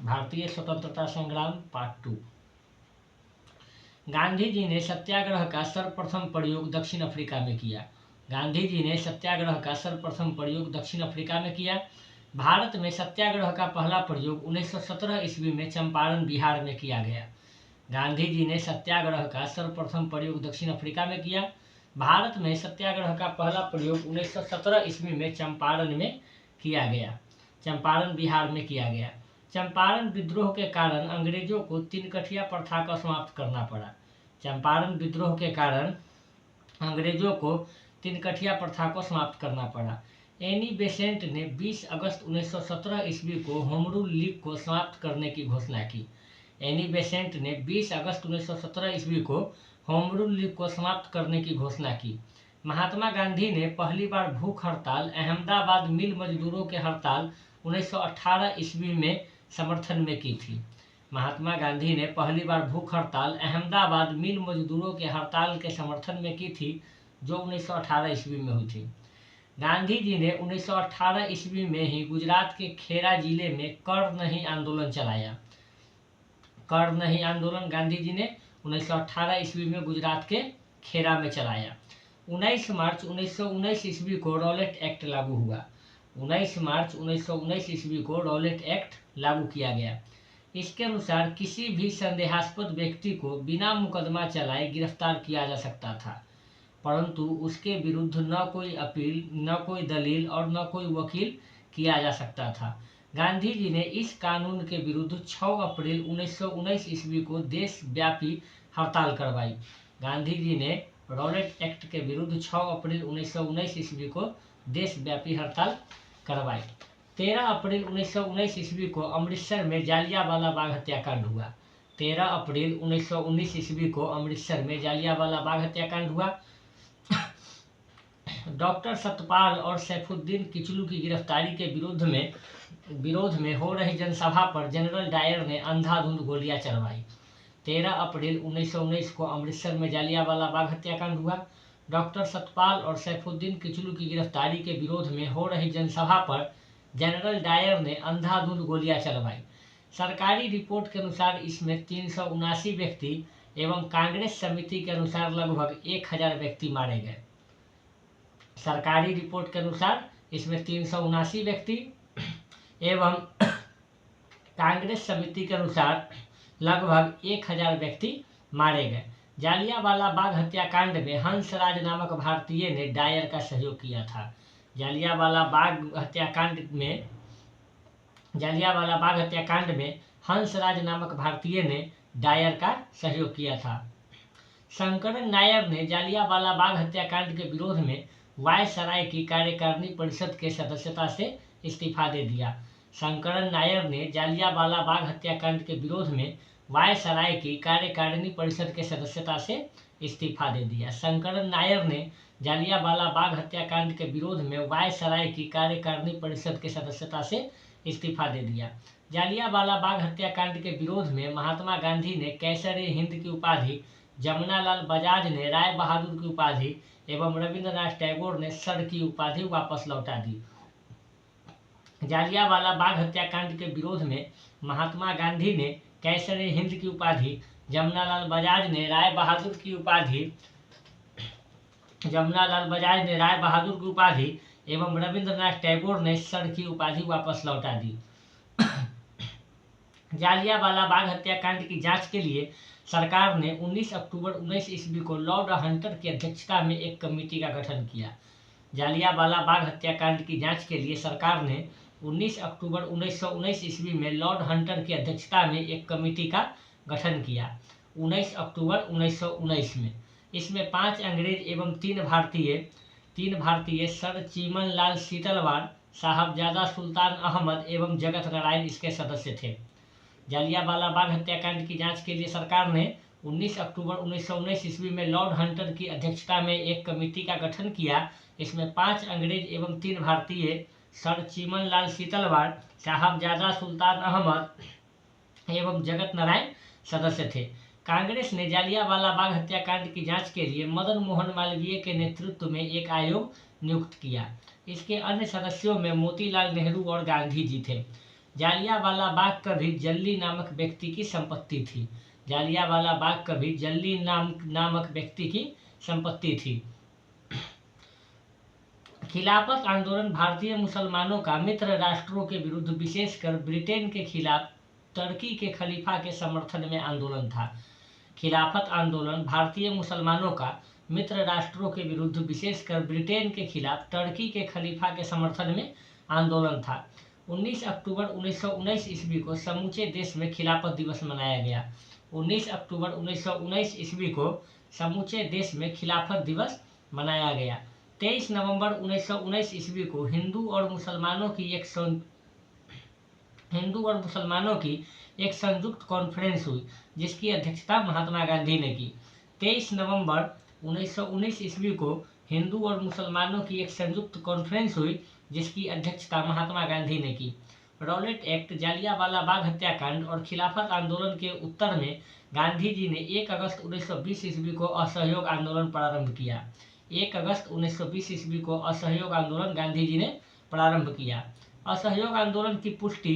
भारतीय स्वतंत्रता संग्राम पार्ट 2। गांधी जी ने सत्याग्रह का सर्वप्रथम प्रयोग दक्षिण अफ्रीका में किया। गांधी जी ने सत्याग्रह का सर्वप्रथम प्रयोग दक्षिण अफ्रीका में किया। भारत में सत्याग्रह का पहला प्रयोग 1917 ईस्वी में चंपारण बिहार में किया गया। गांधी जी ने सत्याग्रह का सर्वप्रथम प्रयोग दक्षिण अफ्रीका में किया। भारत में सत्याग्रह का पहला प्रयोग 1917 ईस्वी में चंपारण में किया गया। चंपारण बिहार में किया गया। चंपारण विद्रोह के कारण अंग्रेजों को तिनकठिया प्रथा को समाप्त करना पड़ा। चंपारण विद्रोह के कारण अंग्रेजों को तिनकठिया प्रथा को समाप्त करना पड़ा। एनी बेसेंट ने 20 अगस्त 1917 ईस्वी को होम रूल लीग को समाप्त करने की घोषणा की। एनी बेसेंट ने 20 अगस्त 1917 ईस्वी को होम रूल लीग को समाप्त करने की घोषणा की। महात्मा गांधी ने पहली बार भूख हड़ताल अहमदाबाद मिल मजदूरों के हड़ताल 1918 ईस्वी में समर्थन में की थी। महात्मा गांधी ने पहली बार भूख हड़ताल अहमदाबाद मिल मजदूरों के हड़ताल के समर्थन में की थी, जो 1918 ईस्वी में हुई थी। गांधी जी ने 1918 ईस्वी में ही गुजरात के खेरा जिले में कर नहीं आंदोलन चलाया। कर नहीं आंदोलन गांधी जी ने 1918 ईस्वी में गुजरात के खेरा में चलाया। 19 मार्च 1919 ईस्वी को रॉलेट एक्ट लागू हुआ। 19 मार्च 1919 ईस्वी को रॉलेट एक्ट लागू किया गया। इसके अनुसार किसी भी संदेहास्पद व्यक्ति को बिना मुकदमा चलाए गिरफ्तार किया जा सकता था, परंतु उसके विरुद्ध न कोई अपील, न कोई दलील और न कोई वकील किया जा सकता था। गांधी जी ने इस कानून के विरुद्ध 6 अप्रैल 1919 ईस्वी को देशव्यापी हड़ताल करवाई। गांधी जी ने रॉलेट एक्ट के विरुद्ध 6 अप्रैल 1919 ईस्वी को देशव्यापी हड़ताल करवाई। 13 अप्रैल 1919 ईस्वी को अमृतसर में जालियांवाला बाग हत्याकांड हुआ। 13 अप्रैल 1919 ईस्वी को अमृतसर में जालियांवाला बाग हत्याकांड हुआ। डॉक्टर सतपाल और सैफुद्दीन किचलू की गिरफ्तारी के विरोध में हो रही जनसभा पर जनरल डायर ने अंधाधुंध गोलियां चलवाई। 13 अप्रैल 1919 को अमृतसर में जालियांवाला बाग हत्याकांड हुआ। डॉक्टर सतपाल और सैफुद्दीन किचलू की गिरफ्तारी के विरोध में हो रही जनसभा पर जनरल डायर ने अंधाधुंध गोलियां चलवाई। सरकारी रिपोर्ट के अनुसार इसमें 379 व्यक्ति एवं कांग्रेस समिति के अनुसार लगभग 1000 व्यक्ति मारे गए। सरकारी रिपोर्ट के अनुसार इसमें 379 व्यक्ति एवं कांग्रेस समिति के अनुसार लगभग 1000 व्यक्ति मारे गए। जालियांवाला बाग हत्याकांड में हंसराज नामक भारतीय ने डायर का सहयोग किया था। जालियांवाला बाग हत्याकांड में हंसराज नामक भारतीय ने डायर का सहयोग किया था। शंकरन नायर ने जालियांवाला बाग हत्याकांड के विरोध में वायसराय की कार्यकारिणी परिषद के सदस्यता से इस्तीफा दे दिया। शंकरन नायर ने जालियांवाला बाग हत्याकांड के विरोध में वायसराय की कार्यकारिणी परिषद के सदस्यता से इस्तीफा दे दिया। शंकरन नायर ने जालियांवाला बाग हत्याकांड के विरोध में वायसराय की कार्यकारिणी परिषद के सदस्यता से इस्तीफा दे दिया। जालियांवाला बाग हत्याकांड के विरोध में महात्मा गांधी ने कैसर-ए-हिंद की उपाधि, जमुनालाल बजाज ने राय बहादुर की उपाधि एवं रविंद्रनाथ टैगोर ने सर की उपाधि वापस लौटा दी। जालियांवाला बाग हत्याकांड के विरोध में महात्मा गांधी ने कैसर-ए-हिंद की उपाधि, जमुनालाल बजाज ने राय बहादुर की उपाधि एवं रविंद्रनाथ टैगोर ने सर की उपाधि वापस लौटा दी। जालियांवाला बाग हत्याकांड की जांच के लिए सरकार ने 19 अक्टूबर 19 ईस्वी को लॉर्ड हंटर की अध्यक्षता में एक कमेटी का गठन किया। जालियांवाला बाग हत्याकांड की जांच के लिए सरकार ने 19 अक्टूबर 1919 ईस्वी में लॉर्ड हंटर की अध्यक्षता में एक कमेटी का गठन किया। 19 अक्टूबर 1919 में इसमें 5 अंग्रेज एवं 3 भारतीय सर चीमन लाल सीतलवाड़, साहबजादा सुल्तान अहमद एवं जगत नारायण इसके सदस्य थे। जालियांवाला बाग हत्याकांड की जांच के लिए सरकार ने 19 अक्टूबर 1919 ईस्वी में लॉर्ड हंटर की अध्यक्षता में एक कमेटी का गठन किया। इसमें 5 अंग्रेज एवं 3 भारतीय सर चीमन लाल सीतलवाड़, साहबजादा सुल्तान अहमद एवं जगत नारायण सदस्य थे। कांग्रेस ने जालियांवाला बाग हत्याकांड की जांच के लिए मदन मोहन मालवीय के नेतृत्व में एक आयोग नियुक्त किया। इसके अन्य सदस्यों में मोतीलाल नेहरू और गांधी जी थे। जालियांवाला बाग कभी जल्ली नामक व्यक्ति की संपत्ति थी। जालियांवाला बाग कभी जल्ली नामक व्यक्ति की संपत्ति थी। खिलाफत आंदोलन भारतीय मुसलमानों का मित्र राष्ट्रों के विरुद्ध, विशेषकर ब्रिटेन के खिलाफ तुर्की के खलीफा के समर्थन में आंदोलन था। खिलाफत आंदोलन भारतीय मुसलमानों का मित्र राष्ट्रों के विरुद्ध, विशेषकर ब्रिटेन के खिलाफ तुर्की के खलीफा के समर्थन में आंदोलन था। 19 अक्टूबर 1919 ईस्वी को समूचे देश में खिलाफत दिवस मनाया गया। 19 अक्टूबर 1919 ईस्वी को समूचे देश में खिलाफत दिवस मनाया गया। 23 नवंबर 1919 ईस्वी को हिंदू और मुसलमानों की एक संयुक्त कॉन्फ्रेंस हुई, जिसकी अध्यक्षता महात्मा गांधी ने की। 23 नवंबर 1919 ईस्वी को हिंदू और मुसलमानों की एक संयुक्त कॉन्फ्रेंस हुई, जिसकी अध्यक्षता महात्मा गांधी ने की। रॉलेट एक्ट, जालियांवाला बाग हत्याकांड और खिलाफत आंदोलन के उत्तर में गांधी जी ने 1 अगस्त 1920 ईस्वी को असहयोग आंदोलन प्रारंभ किया। 1 अगस्त 1920 ईस्वी को असहयोग आंदोलन गांधी जी ने प्रारंभ किया। असहयोग आंदोलन की पुष्टि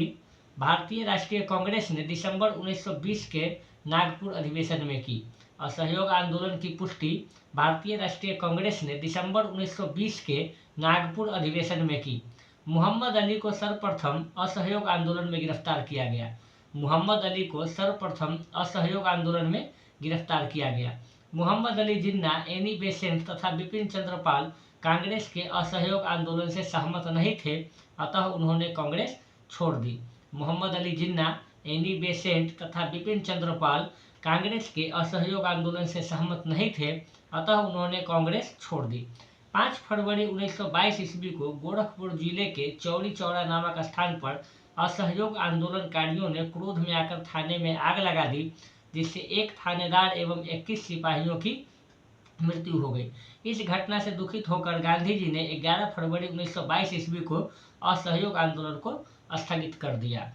भारतीय राष्ट्रीय कांग्रेस ने दिसंबर 1920 के नागपुर अधिवेशन में की। असहयोग आंदोलन की पुष्टि भारतीय राष्ट्रीय कांग्रेस ने दिसंबर 1920 के नागपुर अधिवेशन में की। मोहम्मद अली को सर्वप्रथम असहयोग आंदोलन में गिरफ्तार किया गया। मोहम्मद अली को सर्वप्रथम असहयोग आंदोलन में गिरफ्तार किया गया। मोहम्मद अली जिन्ना, एनी बेसेंट तथा बिपिन चंद्र पाल कांग्रेस के असहयोग आंदोलन से सहमत नहीं थे, अतः उन्होंने कांग्रेस छोड़ दी। मोहम्मद अली जिन्ना, एनी बेसेंट तथा बिपिन चंद्र पाल कांग्रेस के असहयोग आंदोलन से सहमत नहीं थे, अतः उन्होंने कांग्रेस छोड़ दी। 5 फरवरी 1922 ईस्वी को गोरखपुर जिले के चौरी चौरा नामक स्थान पर असहयोग आंदोलनकारियों ने क्रोध में आकर थाने में आग लगा दी, जिससे 1 थानेदार एवं 21 सिपाहियों की मृत्यु हो गई। इस घटना से दुखित होकर गांधी जी ने 11 फरवरी 1922 ईस्वी को असहयोग आंदोलन को स्थगित कर दिया।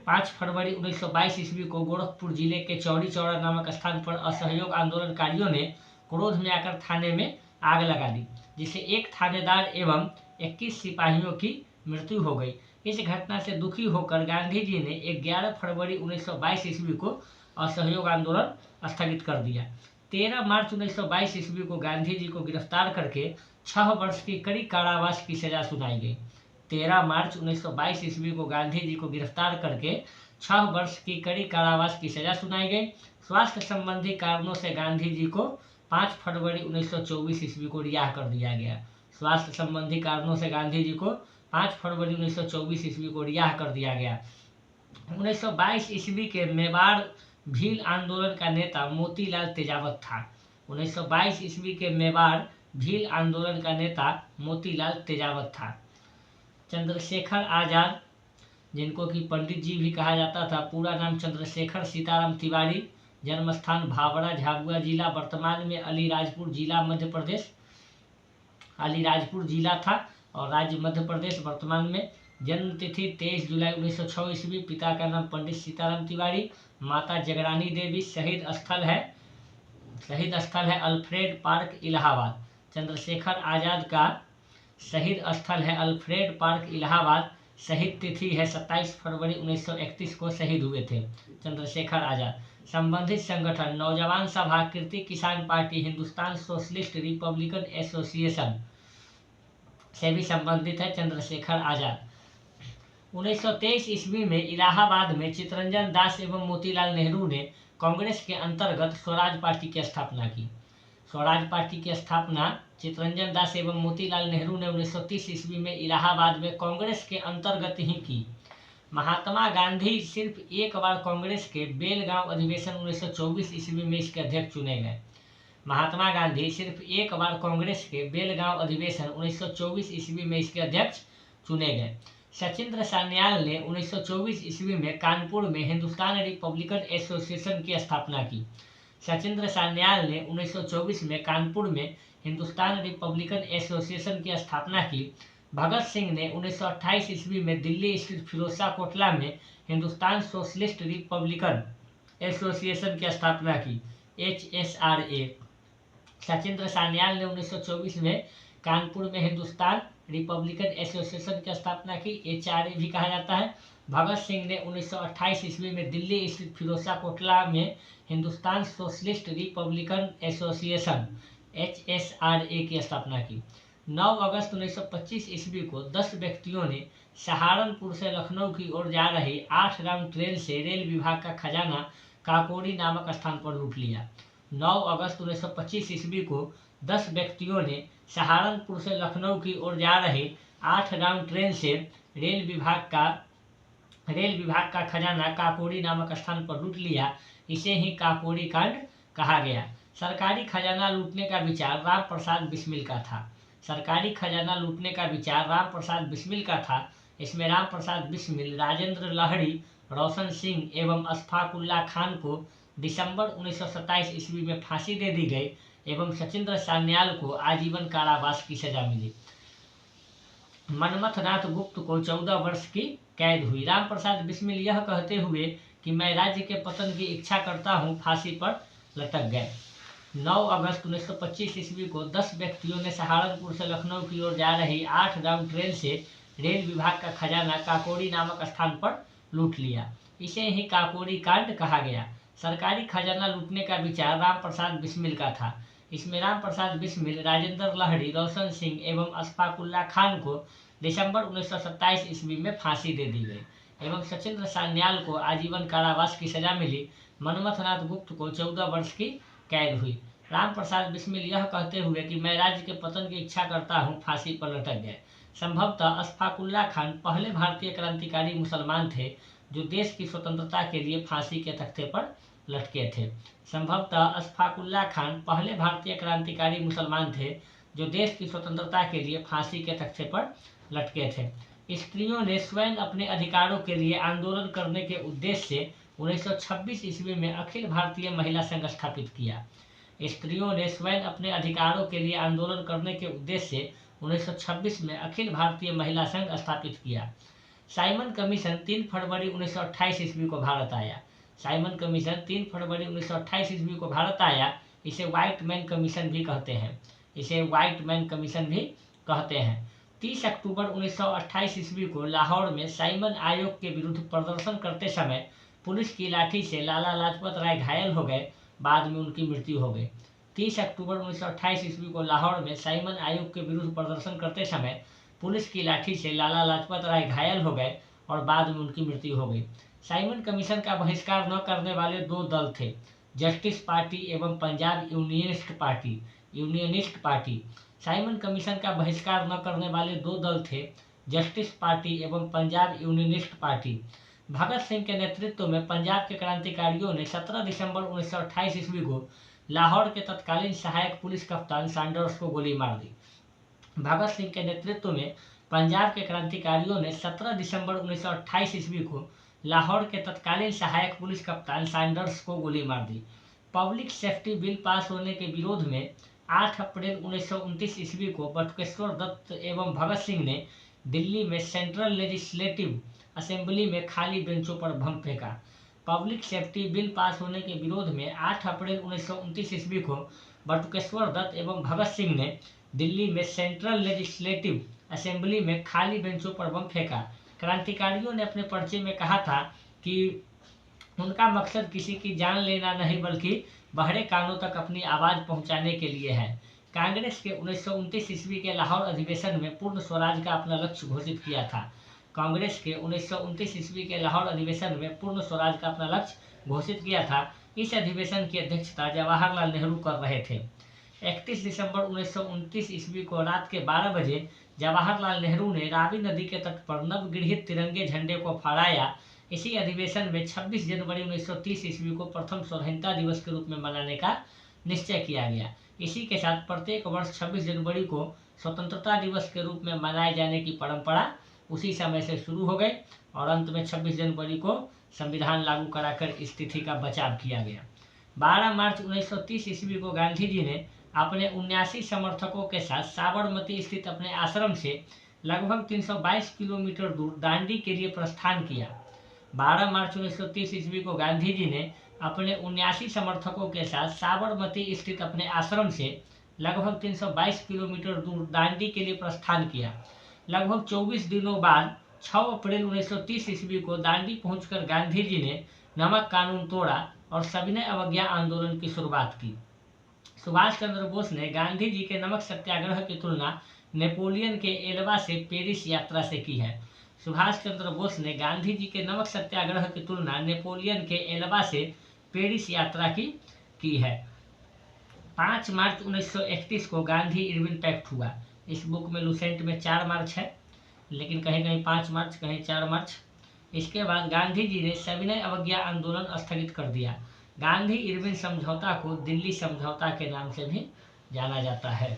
5 फरवरी 1922 ईस्वी को गोरखपुर जिले के चौरी चौरा नामक स्थान पर असहयोग आंदोलनकारियों ने क्रोध में आकर थाने में आग लगा दी, जिससे 1 थानेदार एवं 21 सिपाहियों की मृत्यु हो गई। इस घटना से दुखी होकर गांधी जी ने 11 फरवरी 1922 ईस्वी को असहयोग आंदोलन स्थगित कर दिया। 13 मार्च 1922 ईस्वी को गांधी जी को गिरफ्तार करके 6 वर्ष की कड़ी कारावास की सजा सुनाई गई। 13 मार्च 1922 ईस्वी को गांधी जी को गिरफ्तार करके 6 वर्ष की कड़ी कारावास की सजा सुनाई गई। स्वास्थ्य संबंधी कारणों से गांधी जी को 5 फरवरी 1924 ईस्वी को रिहा कर दिया गया। स्वास्थ्य संबंधी कारणों से गांधी जी को 5 फरवरी 1924 ईस्वी को रिहा कर दिया गया। 1922 ईस्वी के मेवाड़ भील आंदोलन का नेता मोतीलाल तेजावत था। 1922 ईस्वी के मेवाड़ भील आंदोलन का नेता मोतीलाल तेजावत था। चंद्रशेखर आजाद, जिनको कि पंडित जी भी कहा जाता था, पूरा नाम चंद्रशेखर सीताराम तिवारी, जन्म स्थान भावड़ा, झाबुआ जिला, वर्तमान में अलीराजपुर जिला, मध्य प्रदेश। अलीराजपुर जिला था और राज्य मध्य प्रदेश वर्तमान में। जन्म तिथि 23 जुलाई 1906 ईस्वी। पिता का नाम पंडित सीताराम तिवारी, माता जगरानी देवी। शहीद स्थल है अल्फ्रेड पार्क, इलाहाबाद। चंद्रशेखर आजाद का शहीद स्थल है अल्फ्रेड पार्क, इलाहाबाद। शहीद तिथि है 27 फरवरी 1931 को शहीद हुए थे चंद्रशेखर आजाद। संबंधित संगठन नौजवान सभा, कीर्ति किसान party, Hindustan socialist Republican association से भी संबंधित है चंद्रशेखर आजाद। 1923 ईस्वी में इलाहाबाद में चित्तरंजन दास एवं मोतीलाल नेहरू ने कांग्रेस के अंतर्गत स्वराज पार्टी की स्थापना की। स्वराज पार्टी की स्थापना चित्तरंजन दास एवं मोतीलाल नेहरू ने 1930 ईस्वी में इलाहाबाद में कांग्रेस के अंतर्गत ही की। महात्मा गांधी सिर्फ एक बार कांग्रेस के बेलगांव अधिवेशन 1924 ईस्वी में इसके अध्यक्ष चुने गए। महात्मा गांधी सिर्फ एक बार कांग्रेस के बेलगांव अधिवेशन 1924 ईस्वी में इसके अध्यक्ष चुने गए। सचिंद्र सान्याल ने 1924 ईस्वी में कानपुर में हिंदुस्तान रिपब्लिकन एसोसिएशन की स्थापना की। सचिंद्र सान्याल ने 1924 में कानपुर में हिंदुस्तान रिपब्लिकन एसोसिएशन की स्थापना की। भगत सिंह ने 1928 ईस्वी में दिल्ली स्थित फिरोजशाह कोटला में हिंदुस्तान सोशलिस्ट रिपब्लिकन एसोसिएशन की स्थापना की, HSRA। सचिंद्र सान्याल ने 1924 में कानपुर में हिंदुस्तान रिपब्लिकन एसोसिएशन की स्थापना की, HRA भी कहा जाता है। भगत सिंह ने 1928 ईस्वी में दिल्ली स्थित फिरोजा कोटला में Hindustan socialist Republican association HSRA की स्थापना की। 9 अगस्त 1925 ईस्वी को 10 व्यक्तियों ने सहारनपुर से लखनऊ की ओर जा रही 8 राउंड ट्रेन से रेल विभाग का खजाना काकोरी नामक स्थान पर लूट लिया। 9 अगस्त 1925 ईस्वी को 10 व्यक्तियों ने सहारनपुर से लखनऊ की ओर जा रही 8 राउंड ट्रेन से रेल विभाग का खजाना काकोरी नामक स्थान पर लूट लिया। इसे ही काकोरी कांड कहा गया। सरकारी खजाना लूटने का विचार राम प्रसाद बिस्मिल का था। सरकारी खजाना लूटने का विचार राम प्रसाद बिस्मिल का था। इसमें राम प्रसाद बिस्मिल, राजेंद्र लाहिड़ी, रोशन सिंह एवं अशफाकुल्ला खान को दिसंबर 1927 ईस्वी में फांसी दे दी गई एवं सचिंद्र सान्याल को आजीवन कारावास की सजा मिली। मनमथ नाथ गुप्त को 14 वर्ष की कैद हुई। राम प्रसाद बिस्मिल यह कहते हुए कि मैं राज्य के पतन की इच्छा करता हूं, फांसी पर लटक गए। 9 अगस्त 1925 ईस्वी को 10 व्यक्तियों ने सहारनपुर से लखनऊ की ओर जा रही 8 राउंड ट्रेन से रेल विभाग का खजाना काकोरी नामक स्थान पर लूट लिया। इसे ही काकोरी कांड कहा गया। सरकारी खजाना लूटने का विचार राम प्रसाद बिस्मिल का था। इसमें राम प्रसाद बिस्मिल, राजेंद्र लाहिड़ी, रोशन सिंह एवं अशफाकुल्ला खान को दिसंबर 1927 ईस्वी में फांसी दे दी गई एवं सचिंद्र सान्याल को आजीवन कारावास की सजा मिली। मनमथ नाथ गुप्त को 14 वर्ष की कैद हुई। राम प्रसाद बिस्मिल यह कहते हुए कि मैं राज्य के पतन की इच्छा करता हूं, फांसी पर लटक गए। संभवतः अशफाकुल्ला खान पहले भारतीय क्रांतिकारी मुसलमान थे जो देश की स्वतंत्रता के लिए फांसी के तख्ते पर लटके थे। संभवतः अशफाकुल्ला खान पहले भारतीय क्रांतिकारी मुसलमान थे जो देश की स्वतंत्रता के लिए फांसी के तख्ते पर लटके थे। स्त्रियों ने स्वयं अपने अधिकारों के लिए आंदोलन करने के उद्देश्य से 1926 ईस्वी में अखिल भारतीय महिला संघ स्थापित किया। स्त्रियों ने स्वयं अपने अधिकारों के लिए आंदोलन करने के उद्देश्य से 1926 में अखिल भारतीय महिला संघ स्थापित किया। साइमन कमीशन 3 फरवरी 1928 ईस्वी को भारत आया। साइमन कमीशन 3 फरवरी 1928 ईस्वी को भारत आया। इसे व्हाइट मैन कमीशन भी कहते हैं। 30 अक्टूबर 1928 ईस्वी को लाहौर में साइमन आयोग के विरुद्ध प्रदर्शन करते समय पुलिस की लाठी से लाला लाजपत राय घायल हो गए, बाद में उनकी मृत्यु हो गई। 30 अक्टूबर 1928 ईस्वी को लाहौर में साइमन आयोग के विरुद्ध प्रदर्शन करते समय पुलिस की लाठी से लाला लाजपत राय घायल हो गए और बाद में उनकी मृत्यु हो गई। साइमन कमीशन का बहिष्कार न करने वाले 2 दल थे, जस्टिस पार्टी एवं Punjab unionist party. Simon commission का बहिष्कार न करने वाले 2 दल थे, जस्टिस पार्टी एवं पंजाब यूनियनिस्ट पार्टी। भगत सिंह के नेतृत्व में पंजाब के क्रांतिकारियों ने 17 दिसंबर 1928 ईस्वी को लाहौर के तत्कालीन सहायक पुलिस कप्तान सैंडर्स को गोली मार दी। भगत सिंह के नेतृत्व में पंजाब के क्रांतिकारियों ने 17 दिसंबर 1928 ईस्वी को लाहौर के तत्कालीन सहायक पुलिस कप्तान सैंडर्स को गोली मार दी। पब्लिक सेफ्टी बिल पास होने के विरोध में 8 अप्रैल 1929 ईस्वी को बटुकेश्वर दत्त एवं भगत सिंह ने दिल्ली में सेंट्रल लेजिस्लेटिव असेंबली में खाली बेंचों पर बम फेंका। पब्लिक सेफ्टी बिल पास होने के विरोध में 8 अप्रैल 1929 ईस्वी को बटुकेश्वर दत्त एवं भगत सिंह ने दिल्ली में सेंट्रल लेजिस्लेटिव असेंबली में खाली बेंचों पर बम फेंका। क्रांतिकारियों ने अपने पर्चे में कहा था कि उनका मकसद किसी की जान लेना नहीं बल्कि बहरे कानों तक अपनी आवाज़ पहुंचाने के लिए है। कांग्रेस के 1929 ईस्वी के लाहौर अधिवेशन में पूर्ण स्वराज का अपना लक्ष्य घोषित किया था। कांग्रेस के 1929 ईस्वी के लाहौर अधिवेशन में पूर्ण स्वराज का अपना लक्ष्य घोषित किया था। इस अधिवेशन की अध्यक्षता जवाहरलाल नेहरू कर रहे थे। 31 दिसंबर 1929 ईस्वी को रात के 12 बजे जवाहरलाल नेहरू ने रावी नदी के तट पर नवगृहित तिरंगे झंडे को फहराया। इसी अधिवेशन में 26 जनवरी 1930 ईस्वी को प्रथम स्वाधीनता दिवस के रूप में मनाने का निश्चय किया गया। इसी के साथ प्रत्येक वर्ष 26 जनवरी को स्वतंत्रता दिवस के रूप में मनाए जाने की परंपरा उसी समय से शुरू हो गई और अंत में 26 जनवरी को संविधान लागू कराकर इस तिथि का बचाव किया गया। 12 मार्च 1930 ईस्वी को गांधी जी ने अपने 79 समर्थकों के साथ साबरमती स्थित अपने आश्रम से लगभग 322 किलोमीटर दूर दांडी के लिए प्रस्थान किया। 12 मार्च 1930 ईस्वी को गांधी जी ने अपने 79 समर्थकों के साथ साबरमती स्थित अपने आश्रम से लगभग 322 किलोमीटर दूर दांडी के लिए प्रस्थान किया। लगभग 24 दिनों बाद 6 अप्रैल 1930 ईस्वी को दांडी पहुंचकर गांधी जी ने नमक कानून तोड़ा और सविनय अवज्ञा आंदोलन की शुरुआत की। सुभाष चंद्र बोस ने गांधी जी के नमक सत्याग्रह की तुलना नेपोलियन के एल्बा से पेरिस यात्रा से की है। सुभाष चंद्र बोस ने गांधी जी के नमक सत्याग्रह की तुलना नेपोलियन के एल्बा से पेरिस यात्रा की है। 5 मार्च 1931 को गांधी इरविन पैक्ट हुआ। इस बुक में लुसेंट में 4 मार्च है, लेकिन कहीं कहीं 5 मार्च, कहीं 4 मार्च। इसके बाद गांधी जी ने सविनय अवज्ञा आंदोलन स्थगित कर दिया। गांधी इरविन समझौता को दिल्ली समझौता के नाम से भी जाना जाता है।